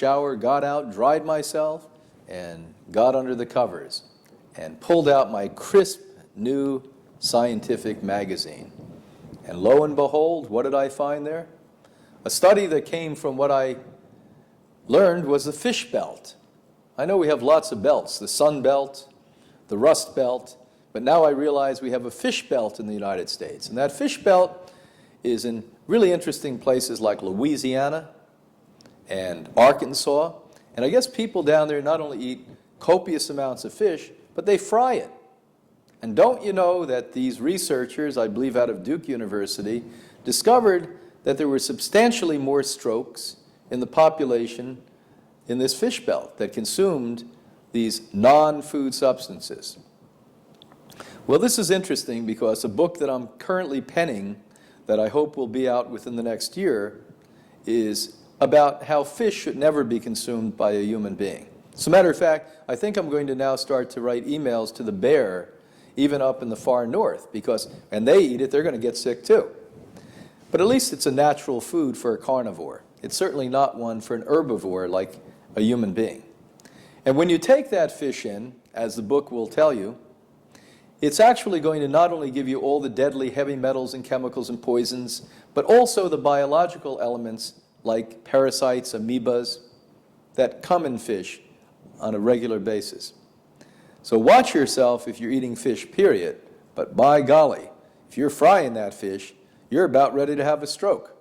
shower, got out, dried myself, and got under the covers and pulled out my crisp new scientific magazine. And lo and behold, what did I find there? A study that came from what I learned was the fish belt. I know we have lots of belts, the Sun Belt, the Rust Belt, but now I realize we have a fish belt in the United States. And that fish belt is in really interesting places like Louisiana and Arkansas. And I guess people down there not only eat copious amounts of fish, but they fry it. And don't you know that these researchers, I believe out of Duke University, discovered that there were substantially more strokes in the population in this fish belt that consumed these non-food substances. Well, this is interesting because a book that I'm currently penning that I hope will be out within the next year is about how fish should never be consumed by a human being. As a matter of fact, I think I'm going to now start to write emails to the bear, even up in the far north, because when they eat it, they're going to get sick too. But at least it's a natural food for a carnivore. It's certainly not one for an herbivore like a human being. And when you take that fish in, as the book will tell you, it's actually going to not only give you all the deadly heavy metals and chemicals and poisons, but also the biological elements like parasites, amoebas, that come in fish on a regular basis. So watch yourself if you're eating fish, period. But by golly, if you're frying that fish, you're about ready to have a stroke.